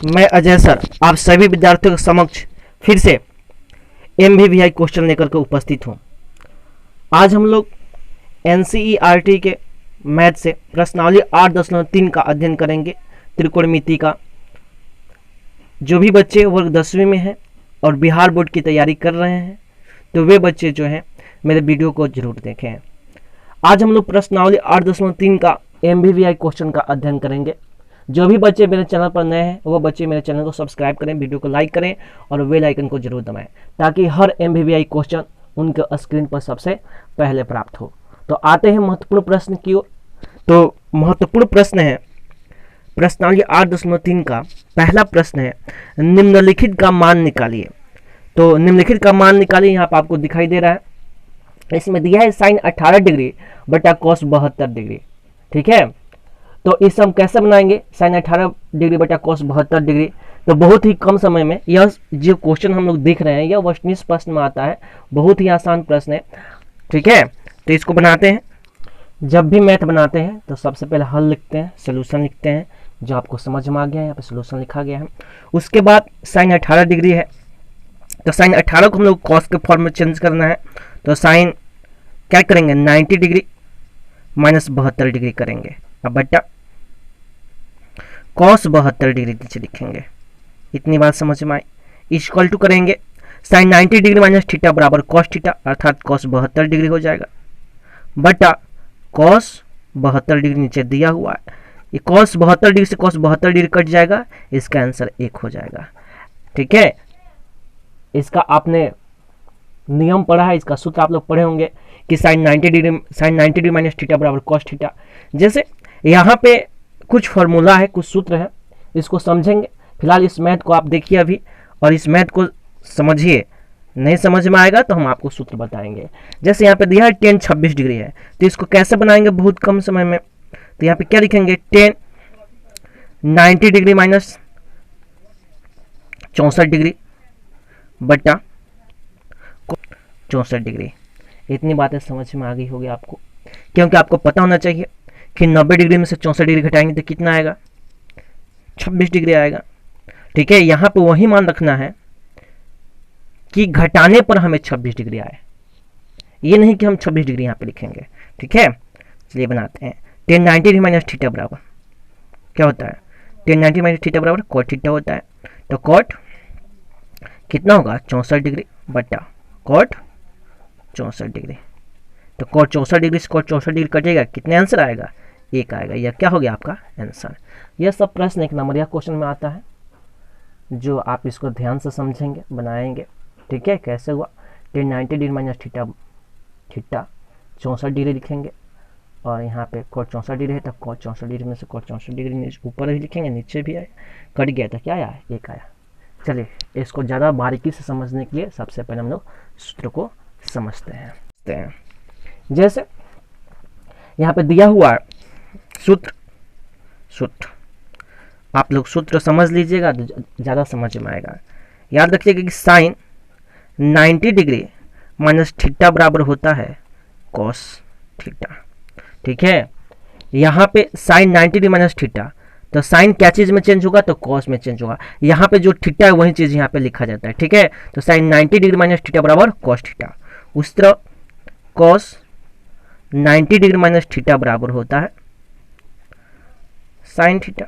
मैं अजय सर आप सभी विद्यार्थियों के समक्ष फिर से MVVI क्वेश्चन लेकर के उपस्थित हूँ। आज हम लोग NCERT के मैथ से प्रश्नावली 8.3 का अध्ययन करेंगे, त्रिकोणमिति का। जो भी बच्चे वर्ग 10वीं में हैं और बिहार बोर्ड की तैयारी कर रहे हैं तो वे बच्चे जो हैं मेरे वीडियो को जरूर देखें। आज हम लोग प्रश्नावली 8.3 का MVVI क्वेश्चन का अध्ययन करेंगे। जो भी बच्चे मेरे चैनल पर नए हैं वो बच्चे मेरे चैनल को सब्सक्राइब करें, वीडियो को लाइक करें और बेल आइकन को जरूर दबाएं ताकि हर MVVI क्वेश्चन उनके स्क्रीन पर सबसे पहले प्राप्त हो। तो आते हैं महत्वपूर्ण प्रश्न की ओर। तो महत्वपूर्ण प्रश्न है प्रश्नावली 8.3 का पहला प्रश्न है, निम्नलिखित का मान निकालिए। तो निम्नलिखित का मान निकालिए, यहाँ पर आपको दिखाई दे रहा है। इसमें दिया है साइन 18 डिग्री बटा कॉस 72 डिग्री। ठीक है, तो इस हम कैसे बनाएंगे? साइन 18 डिग्री बटा कॉस 72 डिग्री। तो बहुत ही कम समय में यह जो क्वेश्चन हम लोग देख रहे हैं यह वस्तुनिष्ठ प्रश्न में आता है, बहुत ही आसान प्रश्न है। ठीक है, तो इसको बनाते हैं। जब भी मैथ बनाते हैं तो सबसे पहले हल लिखते हैं, सोल्यूशन लिखते हैं, जो आपको समझ में आ गया है यहाँ पे सोल्यूशन लिखा गया है। उसके बाद साइन 18 डिग्री है तो साइन 18 को हम लोग कॉस के फॉर्म में चेंज करना है। तो साइन क्या करेंगे, 90 डिग्री माइनस 72 डिग्री करेंगे। अब बटा कॉस 72 डिग्री नीचे लिखेंगे। इतनी बात समझ में आई। इक्वल टू करेंगे साइन 90 डिग्री माइनस थीटा बराबर कॉस थीटा, अर्थात कॉस 72 डिग्री हो जाएगा, बटा कॉस 72 डिग्री नीचे दिया हुआ है। ये कॉस 72 डिग्री से कॉस 72 डिग्री कट जाएगा, इसका आंसर 1 हो जाएगा। ठीक है, इसका आपने नियम पढ़ा है, इसका सूत्र आप लोग पढ़े होंगे कि साइन 90 डिग्री माइनस थीटा बराबर कॉस थीटा। जैसे यहाँ पे कुछ फॉर्मूला है, कुछ सूत्र है, इसको समझेंगे। फिलहाल इस मैथ को आप देखिए अभी और इस मैथ को समझिए। नहीं समझ में आएगा तो हम आपको सूत्र बताएंगे। जैसे यहाँ पे दिया है tan 26 डिग्री है, तो इसको कैसे बनाएंगे बहुत कम समय में। तो यहाँ पे क्या लिखेंगे, tan 90 डिग्री माइनस 64 डिग्री बटा 64 डिग्री। इतनी बातें समझ में आ गई होगी आपको, क्योंकि आपको पता होना चाहिए कि 90 डिग्री में से 64 डिग्री घटाएंगे तो कितना आएगा, 26 डिग्री आएगा। ठीक है, यहाँ पे वही मान रखना है कि घटाने पर हमें 26 डिग्री आए, ये नहीं कि हम 26 डिग्री यहाँ पे लिखेंगे। ठीक है, चलिए बनाते हैं। tan 90 डिग्री माइनस थीटा बराबर क्या होता है, tan 90 माइनस थीटा बराबर कॉट थीटा होता है। तो कॉट कितना होगा, 64 डिग्री बटा कॉट 64 डिग्री। तो कॉट 64 डिग्री से कॉट 64 डिग्री कटेगा, कितने आंसर आएगा, 1 आएगा। यह क्या हो गया आपका आंसर। यह सब प्रश्न एक नंबरिया क्वेश्चन में आता है, जो आप इसको ध्यान से समझेंगे, बनाएंगे। ठीक है, कैसे हुआ, tan 90 degree minus theta 64 degree लिखेंगे और यहाँ पे कॉट 64 डिग्री है तो कॉट 64 डिग्री में से कॉट 64 डिग्री ऊपर ही लिखेंगे, नीचे भी आए, कट गया था, क्या आया, 1 आया। चलिए इसको ज़्यादा बारीकी से समझने के लिए सबसे पहले हम लोग सूत्र को समझते हैं। जैसे यहाँ पे दिया हुआ सूत्र आप लोग सूत्र समझ लीजिएगा तो ज़्यादा समझ में आएगा। याद रखिएगा कि साइन 90 डिग्री माइनस थीटा बराबर होता है कॉस थीटा। ठीक है, यहाँ पे साइन 90 डिग्री माइनस थीटा, तो साइन क्या चीज़ में चेंज होगा, तो कॉस में चेंज होगा। यहाँ पे जो थीटा है वही चीज़ यहाँ पे लिखा जाता है। ठीक है, तो साइन 90 डिग्री माइनस थीटा बराबर कॉस थीटा। उस तरह कॉस 90 डिग्री माइनस थीटा बराबर होता है साइन थीटा।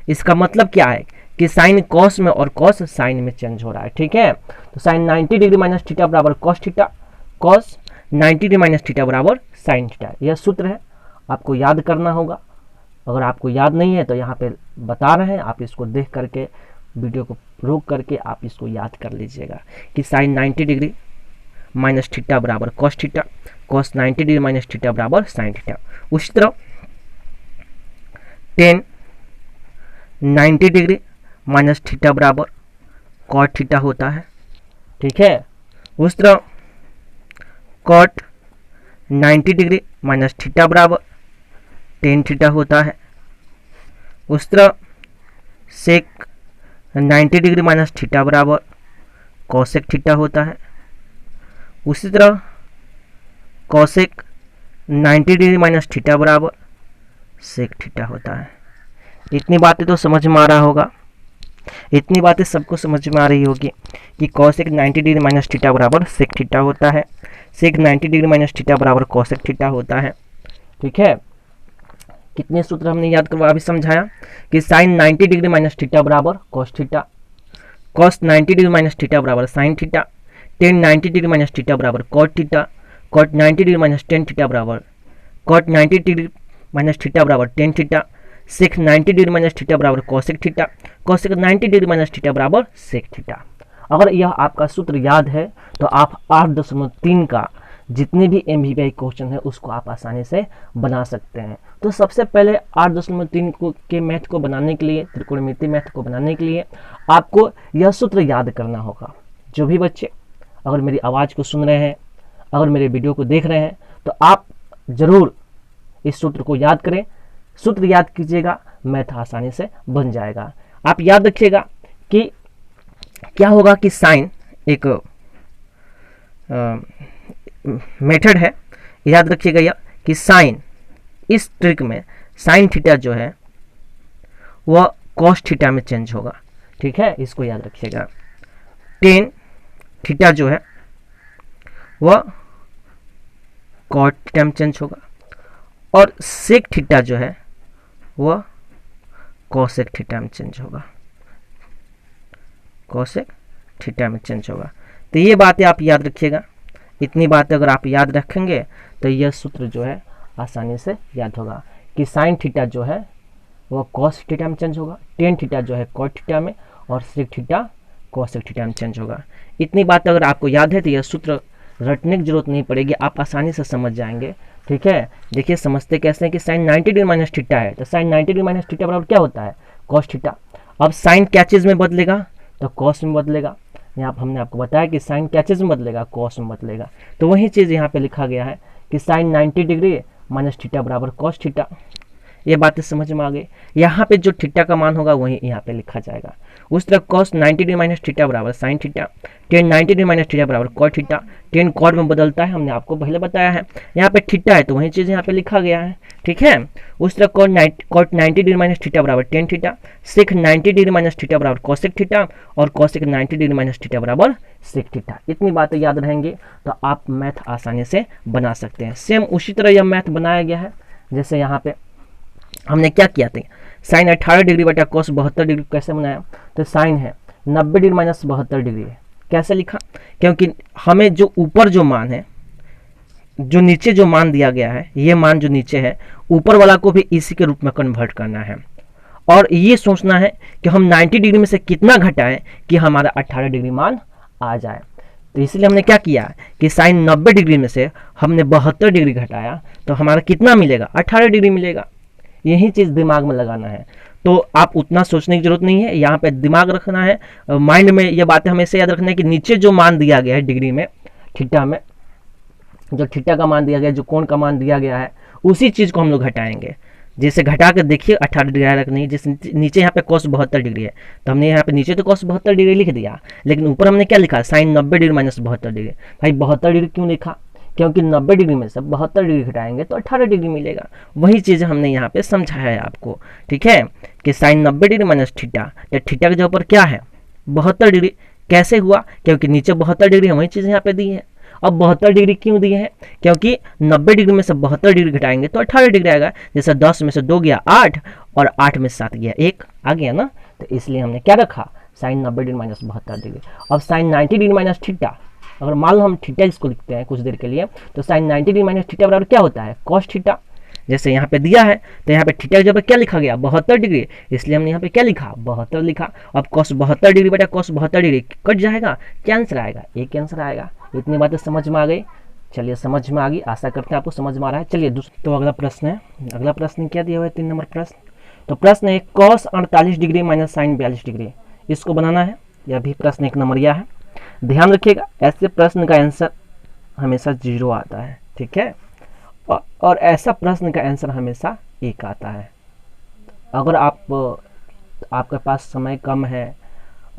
इसका मतलब क्या है कि साइन कॉस में और कॉस साइन में चेंज हो रहा है। ठीक है, तो साइन 90 डिग्री माइनस थीटा बराबर cos theta, cos 90 degree minus theta बराबर साइन थीटा। यह सूत्र है, आपको याद करना होगा। अगर आपको याद नहीं है तो यहाँ पे बता रहे हैं, आप इसको देख करके वीडियो को रोक करके आप इसको याद कर लीजिएगा कि साइन 90 डिग्री माइनस थीटा बराबर cos theta, cos 90 degree minus theta बराबर साइन थीटा। उसी तरह tan 90 डिग्री माइनस थीटा बराबर कॉट थीटा होता है। ठीक है, उस तरह कॉट 90 डिग्री माइनस थीटा बराबर टेन थीटा होता है। उस तरह सेक 90 डिग्री माइनस थीटा बराबर कॉसेक थीटा होता है। उसी तरह कॉसेक 90 डिग्री माइनस थीटा बराबर सेक थीटा होता है। इतनी बातें तो समझ में आ रहा होगा, इतनी बातें सबको समझ में आ रही होगी कि कॉसेक 90 डिग्री माइनस थीटा बराबर सेक थीटा होता है, सेक 90 डिग्री माइनस थीटा बराबर कॉसेक थीटा होता है। ठीक है, कितने सूत्र हमने याद करवा अभी समझाया कि साइन 90 डिग्री माइनस थीटा बराबर cos theta, cos 90 degree minus theta बराबर sine theta, tan 90 degree minus theta बराबर cot theta, cot 90 degree minus tan theta बराबर कॉट 90 डिग्री माइनस थीटा बराबर tan theta, sec 90 degree minus theta बराबर cosec theta, cosec 90 degree minus theta बराबर sec theta. अगर यह आपका सूत्र याद है तो आप 8.3 का जितने भी MVPI क्वेश्चन है उसको आप आसानी से बना सकते हैं। तो सबसे पहले 8.3 के मैथ को बनाने के लिए, त्रिकोणमिति मैथ को बनाने के लिए आपको यह सूत्र याद करना होगा। जो भी बच्चे अगर मेरी आवाज़ को सुन रहे हैं, अगर मेरे वीडियो को देख रहे हैं, तो आप ज़रूर इस सूत्र को याद करें। सूत्र याद कीजिएगा, मैथ आसानी से बन जाएगा। आप याद रखिएगा कि क्या होगा कि साइन एक मेथड है, याद रखिएगा यह कि साइन, इस ट्रिक में साइन थीटा जो है वह कॉस थीटा में चेंज होगा। ठीक है, इसको याद रखिएगा। टेन थीटा जो है वह कॉट थीटा में चेंज होगा और सेक थीटा जो है वह कॉसेक थीटा में चेंज होगा, कॉसेक थीटा में चेंज होगा। तो ये बातें आप याद रखिएगा। इतनी बातें अगर आप याद रखेंगे तो यह सूत्र जो है आसानी से याद होगा कि साइन थीटा जो है वह कॉस थीटा में चेंज होगा, टेन थीटा जो है कॉट थीटा में, और सेक थीटा कॉसेक थीटा में चेंज होगा। इतनी बातें अगर आपको याद है तो यह सूत्र रटने की जरूरत नहीं पड़ेगी, आप आसानी से समझ जाएंगे। ठीक है, देखिए समझते कैसे हैं कि साइन 90 डिग्री माइनस थीटा है, तो साइन 90 डिग्री माइनस थीटा बराबर क्या होता है, कॉस थीटा। अब साइन क्या चीज़ में बदलेगा, तो कॉस में बदलेगा। यहाँ पर हमने आपको बताया कि साइन क्या चीज़ में बदलेगा, कॉस में बदलेगा। तो वही चीज़ यहाँ पे लिखा गया है कि साइन 90 डिग्री माइनस थीटा बराबर कॉस थीटा। ये बातें समझ में आ गई। यहाँ पे जो थीटा का मान होगा वही यहाँ पे लिखा जाएगा। उस तरह कॉस 90 डिग्री माइनस थीटा बराबर sine theta, tan 90 degree minus theta बराबर कॉट थीटा, टेन कॉट में बदलता है, हमने आपको पहले बताया है। यहाँ पे थीटा है तो वही चीज़ यहाँ पे लिखा गया है। ठीक है, उस तरह कॉट 90 डिग्री माइनस थीटा बराबर tan theta, sec 90 degree minus theta बराबर कॉसेक थीटा, और कॉसेक 90 डिग्री माइनस थीटा बराबर सेक थीटा। इतनी बातें याद रहेंगे तो आप मैथ आसानी से बना सकते हैं। सेम उसी तरह यह मैथ बनाया गया है। जैसे यहाँ पे हमने क्या किया था, साइन 18 डिग्री बटा कॉस 72 डिग्री कैसे बनाया, तो साइन है 90 डिग्री माइनस 72 डिग्री है। कैसे लिखा, क्योंकि हमें जो ऊपर जो मान है, जो नीचे जो मान दिया गया है, ये मान जो नीचे है, ऊपर वाला को भी इसी के रूप में कन्वर्ट करना है और ये सोचना है कि हम 90 डिग्री में से कितना घटाएं कि हमारा 18 डिग्री मान आ जाए। तो इसलिए हमने क्या किया कि साइन 90 डिग्री में से हमने 72 डिग्री घटाया तो हमारा कितना मिलेगा, 18 डिग्री मिलेगा। यही चीज़ दिमाग में लगाना है। तो आप उतना सोचने की जरूरत नहीं है, यहाँ पे दिमाग रखना है, माइंड में ये बातें हमेशा याद रखना है कि नीचे जो मान दिया गया है डिग्री में, थीटा में जो थीटा का मान दिया गया है, जो कोण का मान दिया गया है, उसी चीज़ को हम लोग घटाएंगे। जैसे घटा कर देखिए 18 डिग्री रखनी है, जैसे नीचे यहाँ पे कॉस 72 डिग्री है तो हमने यहाँ पे नीचे तो कॉस 72 डिग्री लिख दिया, लेकिन ऊपर हमने क्या लिखा, साइन 90 डिग्री माइनस 72 डिग्री। भाई 72 डिग्री क्यों लिखा, क्योंकि 90 डिग्री में से 72 डिग्री घटाएंगे तो 18 डिग्री मिलेगा। वही चीज़ हमने यहाँ पे समझाया है आपको। ठीक है, कि साइन 90 डिग्री माइनस थीटा, तो थीटा के ऊपर क्या है 72 डिग्री। कैसे हुआ, क्योंकि नीचे 72 डिग्री है, वही चीज़ यहाँ पे दी है। अब 72 डिग्री क्यों दिए हैं, क्योंकि 90 डिग्री में से 72 डिग्री घटाएंगे तो 18 डिग्री आएगा। जैसे 10 में से 2 गया 8 और 8 में से 7 गया 1 आ गया ना, तो इसलिए हमने क्या रखा, साइन 90 डिग्री माइनस 72 डिग्री। अब साइन 90 डिग्री माइनस थीटा, अगर मान लो हम थीटा इसको लिखते हैं कुछ देर के लिए, तो साइन 90 डिग्री माइनस थीटा बराबर क्या होता है, कॉस थीटा। जैसे यहाँ पे दिया है तो यहाँ पे थीटा की जगह क्या लिखा गया, 72 डिग्री, इसलिए हमने यहाँ पे क्या लिखा, 72 लिखा। अब कॉस 72 डिग्री बटा कॉस 72 डिग्री कट जाएगा, क्या आंसर आएगा, एक आंसर आएगा। इतनी बातें समझ में आ गई। चलिए समझ में आ गई, आशा करते हैं आपको समझ में आ रहा है। चलिए तो अगला प्रश्न है, अगला प्रश्न क्या दिया हुआ है 3 नंबर प्रश्न। तो प्रश्न है cos 48 degree minus sine 42 degree, इसको बनाना है। यह भी प्रश्न 1 नंबरिया है। ध्यान रखिएगा ऐसे प्रश्न का आंसर हमेशा 0 आता है। ठीक है, और ऐसा प्रश्न का आंसर हमेशा 1 आता है। अगर आपके पास समय कम है,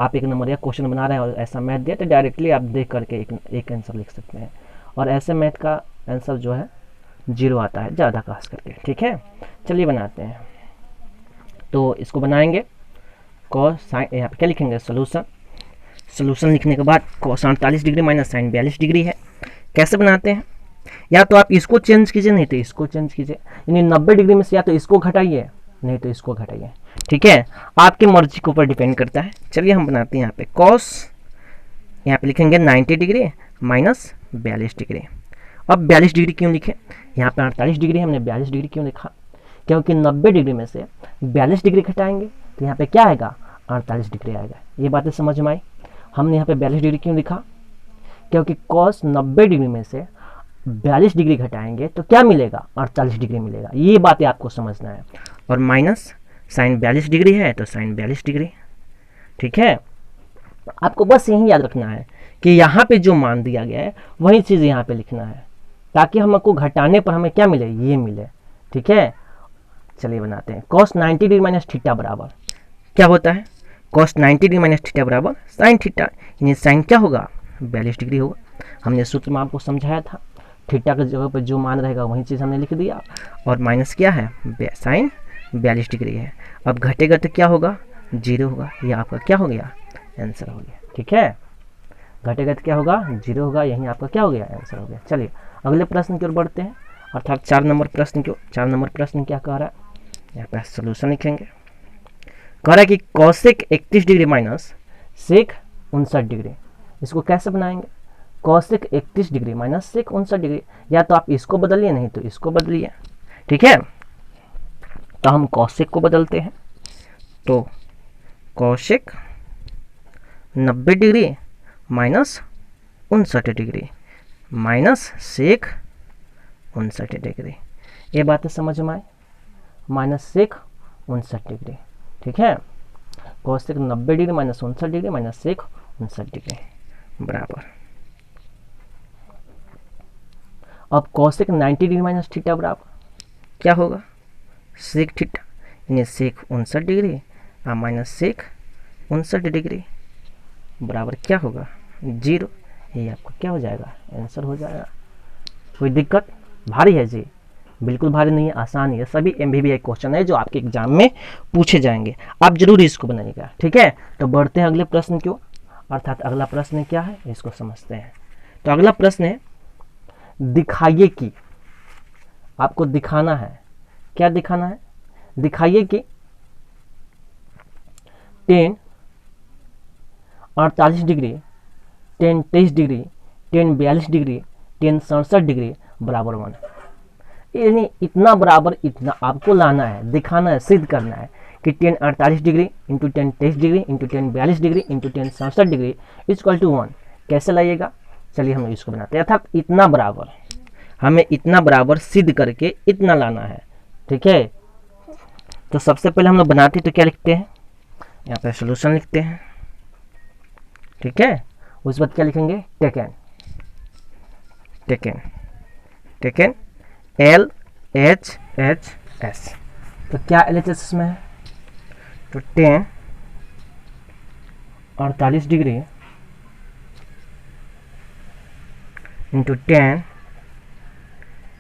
आप 1 नंबर या क्वेश्चन बना रहे हैं और ऐसा मैथ दिया, तो डायरेक्टली आप देख करके एक आंसर लिख सकते हैं। और ऐसे मैथ का आंसर जो है 0 आता है ज़्यादा खास करके। ठीक है, चलिए बनाते हैं। तो इसको बनाएंगे कॉस साइन, यहाँ पे क्या लिखेंगे सोल्यूशन। सोल्यूशन लिखने के बाद cos 48 degree minus sine 42 degree है। कैसे बनाते हैं, या तो आप इसको चेंज कीजिए नहीं तो इसको चेंज कीजिए, यानी 90 डिग्री में से या तो इसको घटाइए नहीं तो इसको घटाइए, ठीक है, आपकी मर्जी के ऊपर डिपेंड करता है। चलिए हम बनाते हैं यहाँ पे कॉस, यहाँ पे लिखेंगे 90 डिग्री माइनस 42 डिग्री। अब 42 डिग्री क्यों लिखे, यहाँ पे 48 डिग्री है, हमने 42 डिग्री क्यों लिखा, क्योंकि 90 डिग्री में से 42 डिग्री घटाएंगे तो यहाँ पे क्या आएगा 48 डिग्री आएगा। ये बातें समझ में आई। हमने यहाँ पे 42 डिग्री क्यों लिखा, क्योंकि कॉस 90 डिग्री में से 42 डिग्री घटाएंगे तो क्या मिलेगा 48 डिग्री मिलेगा। ये बातें आपको समझना है। और माइनस साइन 42 डिग्री है तो साइन 42 डिग्री, ठीक है। आपको बस यही याद रखना है कि यहाँ पे जो मान दिया गया है वही चीज़ यहाँ पे लिखना है, ताकि हमको घटाने पर हमें क्या मिले, ये मिले, ठीक है। चलिए बनाते हैं कॉस 90 डिग्री माइनस थीटा बराबर क्या होता है, कॉस 90 डिग्री माइनस थीटा बराबर साइन थीटा, यानी साइन क्या होगा 42 डिग्री होगा। हमने सूत्र में आपको समझाया था, थीटा की जगह पर जो मान रहेगा वही चीज़ हमने लिख दिया, और माइनस क्या है साइन 42 डिग्री है। अब घटेगा तो क्या होगा 0 होगा, ये आपका क्या हो गया आंसर हो गया, ठीक है। घटेगा तो क्या होगा 0 होगा, यही आपका क्या हो गया आंसर हो गया। चलिए अगले प्रश्न की ओर बढ़ते हैं, अर्थात 4 नंबर प्रश्न की ओर। 4 नंबर प्रश्न क्या कह रहा है, यहाँ पे सोल्यूशन लिखेंगे। कह रहा है कि cosec 31 degree minus sec 59 degree, इसको कैसे बनाएंगे, cosec 31 degree minus sec 59 degree, या तो आप इसको बदलिए नहीं तो इसको बदलिए, ठीक है। तो हम कॉसेक को बदलते हैं, तो cosec 90 degree minus 59 degree minus sec 59 degree. ये बातें समझ में आए, माइनस सेक 59 डिग्री, ठीक है। Cosec 90 degree minus 59 degree minus sec 59 degree बराबर। अब कॉसेक 90 डिग्री माइनस थीटा बराबर क्या होगा सेक थीटा, यानी सेक 59 डिग्री और माइनस सेक 59 डिग्री बराबर क्या होगा 0। ये आपका क्या हो जाएगा आंसर हो जाएगा। कोई दिक्कत, भारी है जी, बिल्कुल भारी नहीं है, आसान है। सभी MBBI क्वेश्चन है जो आपके एग्जाम में पूछे जाएंगे, आप जरूर इसको बनाइएगा, ठीक है। तो बढ़ते हैं अगले प्रश्न की ओर, अर्थात अगला प्रश्न क्या है इसको समझते हैं। तो अगला प्रश्न है दिखाइए कि, आपको दिखाना है, क्या दिखाना है, दिखाइए कि tan 48 degree, tan 23 degree, tan 42 degree, tan 67 degree बराबर 1, यानी इतना बराबर इतना आपको लाना है, दिखाना है, सिद्ध करना है कि tan 48 degree into tan 23 degree into tan 42 degree into tan 67 degree equal to 1। कैसे लाइएगा, चलिए हम इसको बनाते हैं। अर्थात इतना बराबर, हमें इतना बराबर सिद्ध करके इतना लाना है, ठीक है। तो सबसे पहले हम लोग बनाते तो क्या लिखते हैं, यहाँ पे सोल्यूशन लिखते हैं, ठीक है। उस बाद क्या लिखेंगे टेकन, टेकन, टेकन LHHS। तो क्या LHS में है, तो tan 48 degree into tan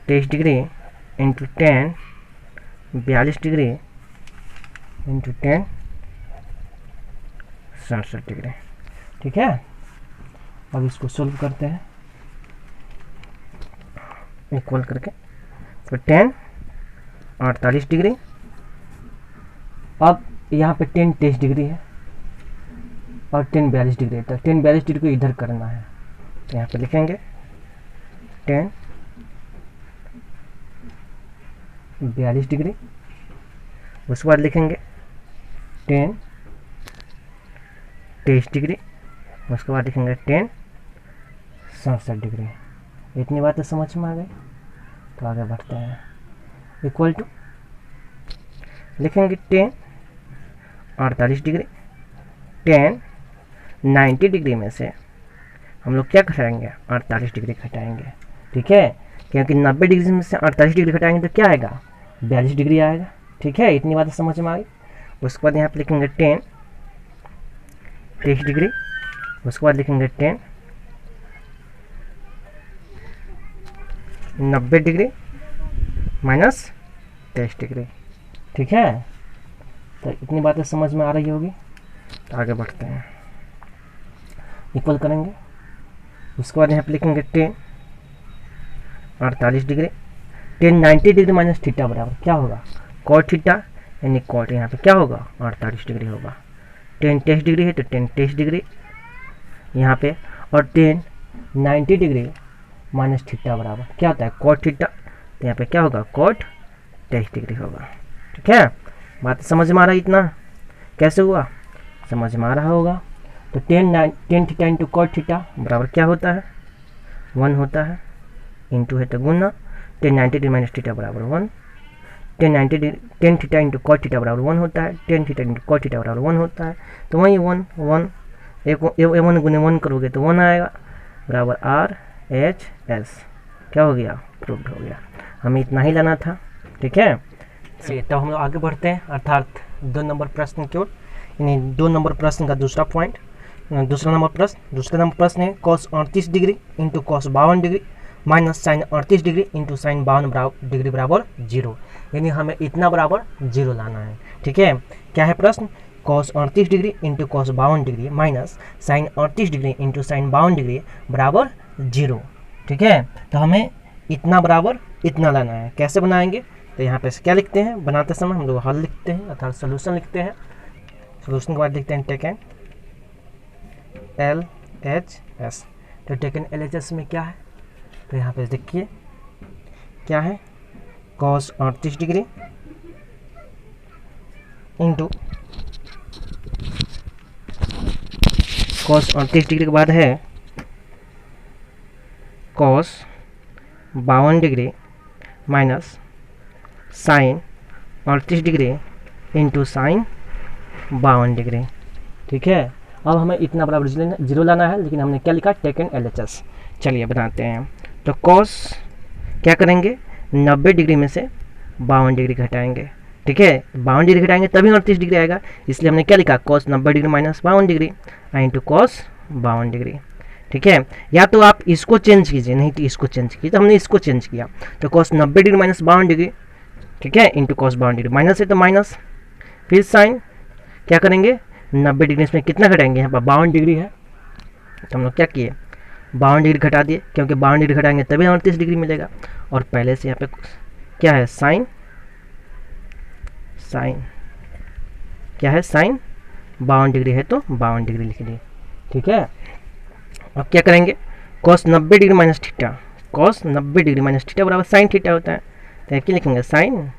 23 degree into tan 42 degree into tan 67 degree, ठीक है। अब इसको सोल्व करते हैं इक्वल करके, तो tan 48 डिग्री, अब यहाँ पे tan 23 डिग्री है और tan 42 डिग्री है, तो tan 42 डिग्री को इधर करना है, तो यहाँ पे लिखेंगे tan 42 डिग्री, उसके बाद लिखेंगे tan 23 डिग्री, उसके बाद लिखेंगे tan 67 डिग्री। इतनी बातें समझ में आ गई, तो आगे बढ़ते हैं। इक्वल टू लिखेंगे tan 48 डिग्री, tan 90 डिग्री में से हम लोग क्या घटाएंगे 48 डिग्री घटाएंगे, ठीक है। क्योंकि 90 डिग्री में से 48 डिग्री घटाएंगे तो क्या आएगा 42 डिग्री आएगा, ठीक है। इतनी बातें समझ में आ गई। उसके बाद यहाँ पे लिखेंगे tan 23 डिग्री, उसके बाद लिखेंगे tan 90 डिग्री माइनस 23 डिग्री, ठीक है। तो इतनी बातें समझ में आ रही होगी। तो आगे बढ़ते हैं, इक्वल करेंगे, उसके बाद यहाँ पे लिखेंगे 10 48 डिग्री, 10 90 डिग्री माइनस थीटा बराबर क्या होगा, कॉट थीटा, यानी कॉट यहाँ पे क्या होगा 48 डिग्री होगा। 10 30 डिग्री है तो 10 30 डिग्री यहाँ पे, और 10 90 डिग्री माइनस थीटा बराबर क्या होता है कॉट थीटा, तो यहाँ पे क्या होगा कॉट 23 डिग्री होगा। ठीक है, बात समझ में आ रहा है, इतना कैसे हुआ समझ में आ रहा होगा। तो 10 थीटा इंटू कॉट थीटा बराबर क्या होता है 1 होता है, इंटू है तो गुना, 10 90 डिग्री माइनस थीटा बराबर 1, 10 थीटा इंटू कॉट थीटा बराबर 1 होता है, 10 थीटा इंटू कॉट थीटा बराबर 1 होता है, तो वही 1 1 गुने 1 करोगे तो 1 आएगा बराबर RHS क्या हो गया प्रूव्ड हो गया। हमें इतना ही लाना था। ठीक है, चलिए तो हम लोग आगे बढ़ते हैं, अर्थात 2 नंबर प्रश्न की ओर, यानी 2 नंबर प्रश्न का दूसरा पॉइंट, दूसरा नंबर प्रश्न है cos 38 degree into cos 52 degree minus sine 38 degree into sine 52 degree बराबर 0, यानी हमें इतना बराबर 0 लाना है। ठीक है, क्या है प्रश्न, cos 38 degree into cos 52 degree minus sine 38 degree into sine 52 degree बराबर 0। ठीक है, तो हमें इतना बराबर इतना लाना है। कैसे बनाएंगे, तो यहाँ पे क्या लिखते हैं, बनाते समय हम लोग हल लिखते हैं अर्थात सोल्यूशन लिखते हैं, सोल्यूशन के बाद लिखते हैं टेकन LHS। तो टेकन LHS में क्या है, तो यहाँ पे देखिए क्या है cos 38 degree into cos 38 degree के बाद है cos 52 degree minus sine 38 degree into sine 52 degree. ठीक है, अब हमें इतना बराबर 0 लाना है, लेकिन हमने क्या लिखा टेकन LHS। चलिए बनाते हैं, तो cos क्या करेंगे 90 डिग्री में से 52 डिग्री घटाएंगे। ठीक है, 52 डिग्री घटाएंगे तभी 38 डिग्री आएगा, इसलिए हमने क्या लिखा cos 90 degree minus 52 degree into cos 52 degree. ठीक है, या तो आप इसको चेंज कीजिए, नहीं तो इसको चेंज कीजिए, तो हमने इसको चेंज किया, तो cos 90 डिग्री माइनस 52 डिग्री, ठीक है, इंटू cos 52 डिग्री, माइनस है तो माइनस, फिर साइन क्या करेंगे 90 डिग्री इसमें कितना घटाएंगे, यहाँ पर 52 डिग्री है, तो हम लोग क्या किए 52 डिग्री घटा दिए, क्योंकि 52 डिग्री घटाएंगे तभी 38 डिग्री मिलेगा, और पहले से यहाँ पे क्या है साइन क्या है साइन 52 डिग्री है तो 52 डिग्री लिख दिए। ठीक है, अब क्या करेंगे cos 90 degree minus theta, cos 90 degree minus theta बराबर साइन थीटा होता है, तो क्या लिखेंगे साइन,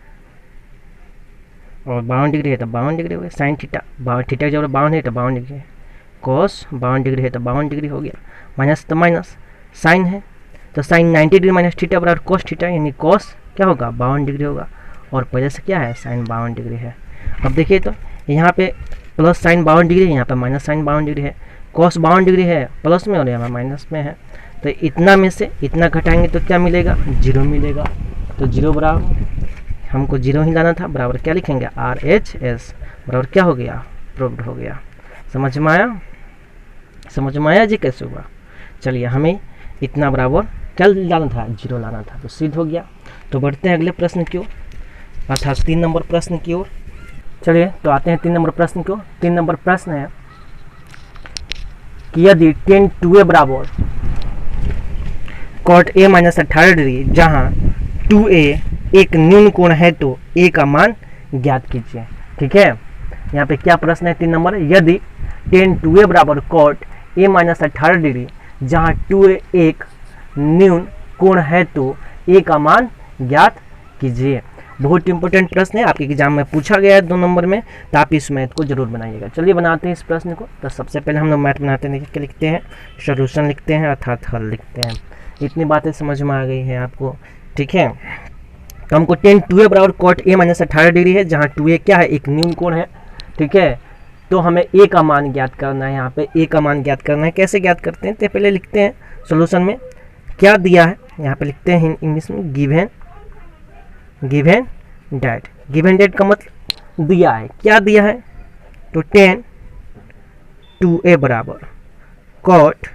और 52 डिग्री है तो 52 डिग्री हो गया, साइन थीटा, थीटा की जब 52 है तो 52 डिग्री है, cos 52 डिग्री है तो 52 डिग्री हो गया, माइनस तो माइनस, साइन है तो साइन 90 डिग्री माइनस थीटा बराबर cos थीटा, यानी cos क्या होगा 52 डिग्री होगा, और पहले से क्या है साइन 52 डिग्री है। अब देखिए तो यहाँ पे प्लस साइन 52 डिग्री है, यहाँ पे माइनस साइन 52 डिग्री है, cos 52 डिग्री है प्लस में और यहाँ पे माइनस में है, तो इतना में से इतना घटाएंगे तो क्या मिलेगा 0 मिलेगा, तो 0 बराबर हमको 0 ही लाना था, बराबर क्या लिखेंगे RHS बराबर क्या हो गया प्रूव्ड हो गया। समझ में आया जी कैसे हुआ। चलिए हमें इतना बराबर क्या लाना था 0 लाना था, तो सिद्ध हो गया। तो बढ़ते हैं अगले प्रश्न की ओर, अर्थात 3 नंबर प्रश्न की ओर। चलिए तो आते हैं 3 नंबर प्रश्न की ओर। 3 नंबर प्रश्न है कि यदि tan 2a बराबर cot a माइनस 18 डिग्री जहाँ 2a एक न्यून कोण है तो a का मान ज्ञात कीजिए। ठीक है, यहाँ पे क्या प्रश्न है 3 नंबर, यदि tan 2a बराबर cot a माइनस 18 डिग्री जहाँ 2a एक न्यून कोण है तो a का मान ज्ञात कीजिए। बहुत इंपॉर्टेंट प्रश्न है, आपके एग्जाम में पूछा गया है 2 नंबर में, तो आप इस मैथ को जरूर बनाइएगा। चलिए बनाते हैं इस प्रश्न को। तो सबसे पहले हम लोग मैथ बनाते हैं, क्या लिखते हैं सोल्यूशन लिखते हैं अर्थात हल लिखते हैं। इतनी बातें समझ में आ गई है आपको। ठीक है, तो हमको tan 2a बराबर cot a माइनस 18 डिग्री है जहाँ 2a क्या है एक न्यून कोण है। ठीक है, तो हमें a का मान ज्ञात करना है। यहाँ पे a का मान ज्ञात करना है, कैसे ज्ञात करते हैं तो पहले लिखते हैं सोल्यूशन में क्या दिया है, यहाँ पे लिखते हैं इंग्लिश में गिवन डेट का मतलब दिया है, क्या दिया है तो tan 2a बराबर cot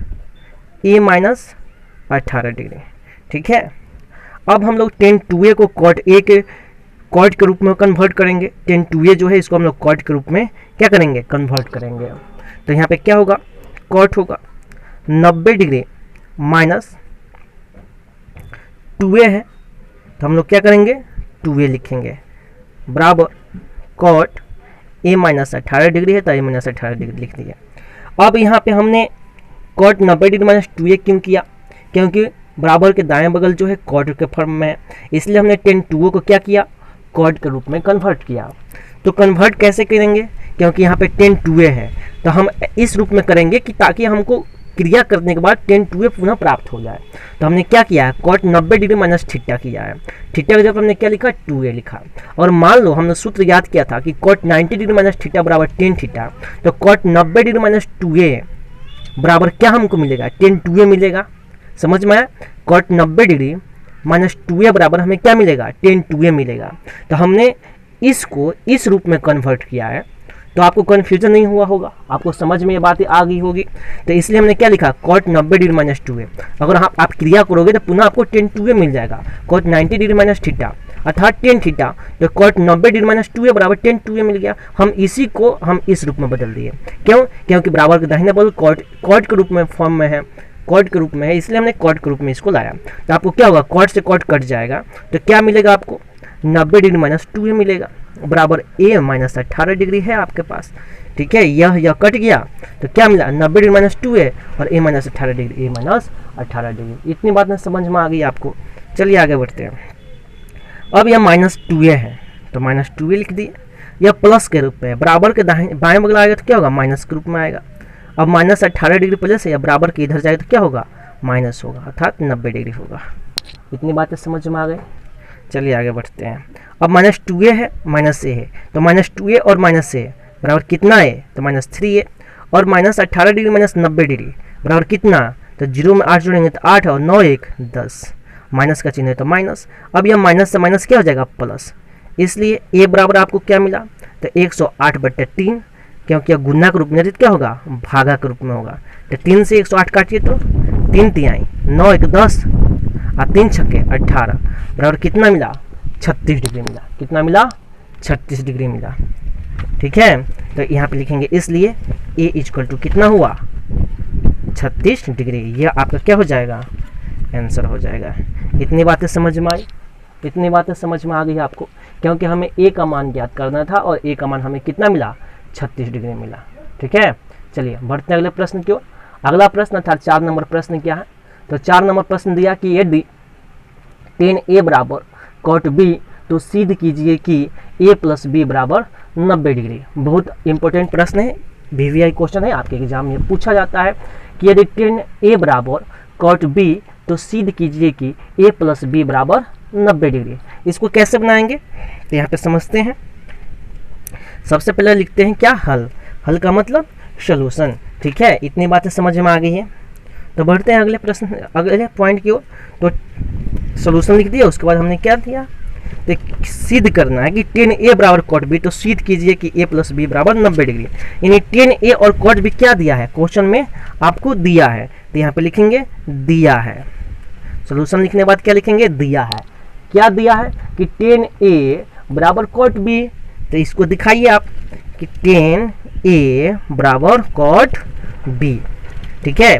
a माइनस 18 डिग्री। ठीक है, अब हम लोग tan 2a को cot a के कॉट के रूप में कन्वर्ट करेंगे, टेन टू ए जो है इसको हम लोग कॉट के रूप में क्या करेंगे, कन्वर्ट करेंगे। तो यहाँ पे क्या होगा, कॉट होगा 90 डिग्री माइनस 2a है, तो हम लोग क्या करेंगे 2a लिखेंगे बराबर कॉट a माइनस 18 डिग्री है तो a माइनस 18 डिग्री लिख दिया। अब यहाँ पे हमने कॉट 90 डिग्री माइनस 2a क्यों किया, क्योंकि बराबर के दाएं बगल जो है कॉट के फॉर्म में है, इसलिए हमने टेन टू को क्या किया, कॉट के रूप में कन्वर्ट किया। तो कन्वर्ट कैसे करेंगे, क्योंकि यहाँ पे टेन टू है तो हम इस रूप में करेंगे कि ताकि हमको क्रिया करने के बाद टेन टू पुनः प्राप्त हो जाए। तो हमने क्या किया है, कॉट 90 डिग्री माइनस थीटा किया है, थीटा की जगह हमने क्या लिखा, 2a लिखा। और मान लो हमने सूत्र याद किया था कि कॉट 90 डिग्री माइनस थीटा बराबर टेन थीटा, तो कॉट 90 डिग्री माइनस 2a बराबर क्या हमको मिलेगा, टेन 2a मिलेगा। समझ में आया, कॉट 90 डिग्री माइनस 2a बराबर हमें क्या मिलेगा, टेन 2a मिलेगा। तो हमने इसको इस रूप में कन्वर्ट किया है, तो आपको कन्फ्यूजन नहीं हुआ होगा, आपको समझ में ये बातें आ गई होगी। तो इसलिए हमने क्या लिखा, कॉट 90 डिग्री माइनस 2a। अगर आप क्रिया करोगे तो पुनः आपको टेन 2a मिल जाएगा, कॉट 90 डिग्री माइनस थीटा अर्थात टेन थीटा, तो कॉट 90 डिग्री माइनस 2a बराबर टेन 2a मिल गया। हम इसी को हम इस रूप में बदल दिए, क्यों, क्योंकि बराबर के दाहिने बगल कॉट के रूप में फॉर्म में है, कॉट के रूप में है, इसलिए हमने कॉट के रूप में इसको लाया। तो आपको क्या होगा, कॉट से कॉट कट जाएगा, तो क्या मिलेगा आपको 90 डिग्री माइनस 2a मिलेगा बराबर a माइनस 18 डिग्री है आपके पास। ठीक है, यह कट गया तो क्या मिला, 90 डिग्री माइनस 2a और a minus 18 degree, a minus 18 degree. इतनी बात में समझ में आ गई आपको। चलिए आगे बढ़ते हैं। अब यह माइनस 2a है तो माइनस 2a लिख दिए, यह प्लस के रूप में है, बराबर के बाएं बगल आएगा तो क्या होगा, माइनस के रूप में आएगा। अब माइनस 18 डिग्री प्लस है, या बराबर के इधर जाएगा तो क्या होगा, माइनस होगा, अर्थात 90 डिग्री होगा। इतनी बातें समझ में आ गई। चलिए आगे बढ़ते हैं। अब माइनस 2a है माइनस a है, तो माइनस 2a और माइनस a बराबर कितना है, तो माइनस 3a, और माइनस 18 डिग्री माइनस 90 डिग्री बराबर कितना, तो 0 में 8 जोड़ेंगे तो 8 और 9 1 10, माइनस का चिन्ह है तो माइनस। अब यह माइनस से माइनस क्या हो जाएगा, प्लस, इसलिए a बराबर आपको क्या मिला, तो 108/3, क्योंकि यह गुना के रूप में क्या होगा, भागा के रूप में होगा। तो 3 से 108 काटिए तो 3 तिहाई, 9 1 10 और 3 छक्के 18 बराबर कितना मिला, 36 डिग्री मिला। कितना मिला, 36 डिग्री मिला। ठीक है, तो यहाँ पे लिखेंगे, इसलिए a इक्वल टू कितना हुआ, 36 डिग्री। यह आपका क्या हो जाएगा, आंसर हो जाएगा। इतनी बातें समझ में आई, इतनी बातें समझ में आ गई आपको, क्योंकि हमें a का मान ज्ञात करना था और a का मान हमें कितना मिला, 36 डिग्री मिला। ठीक है, चलिए बढ़ते हैं अगले प्रश्न की ओर। अगला प्रश्न अर्थात 4 नंबर प्रश्न क्या है, तो 4 नंबर प्रश्न दिया कि यदि टेन a बराबर कॉट b तो सिद्ध कीजिए कि a प्लस b बराबर 90 डिग्री। बहुत इंपॉर्टेंट प्रश्न है, VVI क्वेश्चन है, आपके एग्जाम में पूछा जाता है कि यदि टेन a बराबर कॉट b तो सिद्ध कीजिए कि a प्लस b बराबर 90 डिग्री। इसको कैसे बनाएंगे, तो यहाँ पे समझते हैं। सबसे पहले लिखते हैं क्या, हल। हल का मतलब सॉल्यूशन। ठीक है, इतनी बातें समझ में आ गई है। तो बढ़ते हैं अगले प्रश्न, अगले पॉइंट की ओर। तो सॉल्यूशन लिख दिया, उसके बाद हमने क्या दिया, तो सिद्ध करना है कि टेन a बराबर कॉट b, तो सिद्ध कीजिए कि a प्लस b बराबर 90 डिग्री। यानी टेन a और कॉट b क्या दिया है, क्वेश्चन में आपको दिया है, तो यहाँ पे लिखेंगे दिया है। सॉल्यूशन लिखने के बाद क्या लिखेंगे, दिया है। क्या दिया है कि टेन a बराबर कॉट b, तो इसको दिखाइए आप कि टेन a बराबर कॉट b। ठीक है,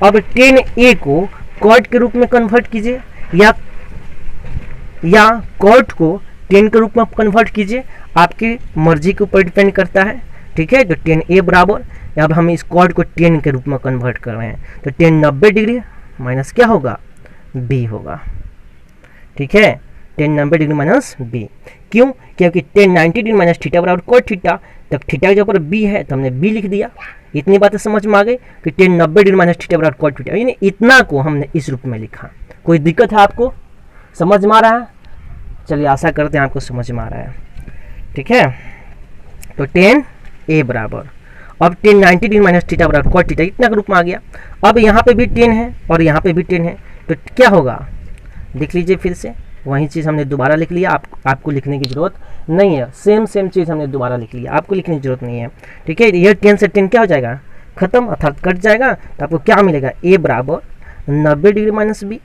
अब टेन a को कॉट के रूप में कन्वर्ट कीजिए या कॉट को टेन के रूप में कन्वर्ट कीजिए, आपकी मर्जी के ऊपर डिपेंड करता है। ठीक है, तो टेन a बराबर, अब हम इस कॉट को टेन के रूप में कन्वर्ट कर रहे हैं, तो टेन 90 डिग्री माइनस क्या होगा, b होगा। ठीक है, टेन 90 डिग्री माइनस b, क्यों, क्योंकि टेन 90 डिग्री माइनस थीटा बराबर कॉट थीटा, तब थीटा के ऊपर b है तो हमने b लिख दिया। इतनी बातें समझ में आ गई कि टेन 90 डिग्री माइनस थीटा बराबर कॉट थीटा, यानी इतना को हमने इस रूप में लिखा। कोई दिक्कत है आपको, समझ में आ रहा है? चलिए आशा करते हैं आपको समझ में आ रहा है। ठीक है, तो टेन a बराबर, अब टेन 90 डिग्री माइनस थीटा बराबर कॉट थीटा, इतना के रूप में आ गया। अब यहाँ पे भी 10 है और यहाँ पे भी 10 है, तो क्या होगा, देख लीजिए फिर से, वही चीज़ हमने दोबारा लिख लिया। आपको लिखने की जरूरत नहीं है, सेम चीज़ हमने दोबारा लिख लिया, आपको लिखने की जरूरत नहीं है। ठीक है, ये 10 से 10 क्या हो जाएगा, खत्म, अर्थात कट जाएगा। तो आपको क्या मिलेगा, a बराबर 90 डिग्री माइनस b।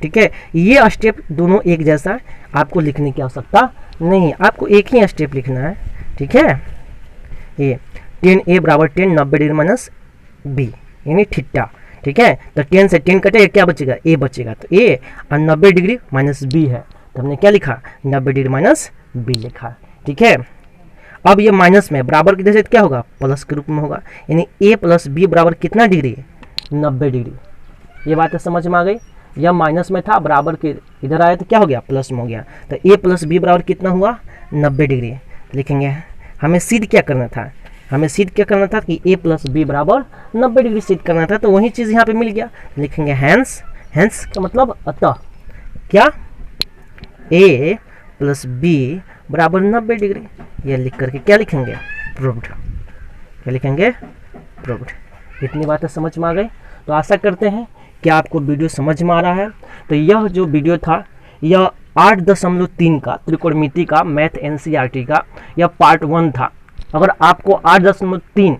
ठीक है, ये स्टेप दोनों एक जैसा है, आपको लिखने की आवश्यकता नहीं, आपको एक ही स्टेप लिखना है, ठीक है। ये टेन ए बराबर 10 90 डिग्री माइनस बी यानी थीटा, ठीक है। तो 10 से 10 कटेगा, क्या बचेगा, ए बचेगा। तो ए और 90 डिग्री माइनस बी है, तो हमने क्या लिखा, 90 डिग्री माइनस बी लिखा, ठीक है। अब ये माइनस में बराबर की जैसे क्या होगा, प्लस के रूप में होगा, यानी ए प्लस बी बराबर कितना डिग्री है, 90 डिग्री। ये बात समझ में आ गई। यह माइनस में था, बराबर के इधर आया तो क्या हो गया, प्लस में हो गया। तो ए प्लस बी बराबर कितना हुआ, 90 डिग्री लिखेंगे। हमें सिद्ध क्या करना था, हमें सिद्ध क्या करना था कि ए प्लस बी बराबर 90 डिग्री सिद्ध करना था, तो वही चीज़ यहाँ पे मिल गया। लिखेंगे हैंस, हैंस का मतलब अतः, क्या, ए प्लस बी बराबर 90 डिग्री। ये लिख करके क्या लिखेंगे, प्रूव्ड। क्या लिखेंगे, प्रूव्ड। इतनी बातें समझ में आ गई। तो आशा करते हैं कि आपको वीडियो समझ में आ रहा है। तो यह जो वीडियो था, यह 8.3 का त्रिकोणमिति का मैथ एनसीईआरटी का यह पार्ट 1 था। अगर आपको 8.3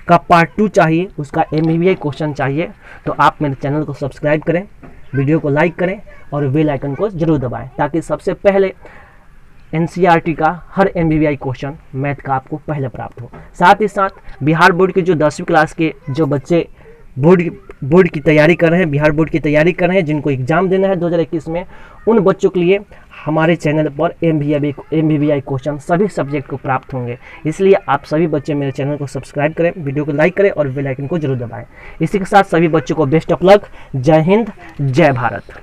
का पार्ट 2 चाहिए, उसका MVVI क्वेश्चन चाहिए, तो आप मेरे चैनल को सब्सक्राइब करें, वीडियो को लाइक करें और बेल आइकन को जरूर दबाएं, ताकि सबसे पहले एनसीईआरटी का हर MVVI क्वेश्चन मैथ का आपको पहले प्राप्त हो। साथ ही साथ बिहार बोर्ड के जो 10वीं क्लास के जो बच्चे बोर्ड की तैयारी कर रहे हैं, बिहार बोर्ड की तैयारी कर रहे हैं, जिनको एग्जाम देना है 2021 में, उन बच्चों के लिए हमारे चैनल पर MVVI क्वेश्चन सभी सब्जेक्ट को प्राप्त होंगे। इसलिए आप सभी बच्चे मेरे चैनल को सब्सक्राइब करें, वीडियो को लाइक करें और बेल आइकन को जरूर दबाएं। इसी के साथ सभी बच्चों को बेस्ट ऑफ लक। जय हिंद, जय भारत।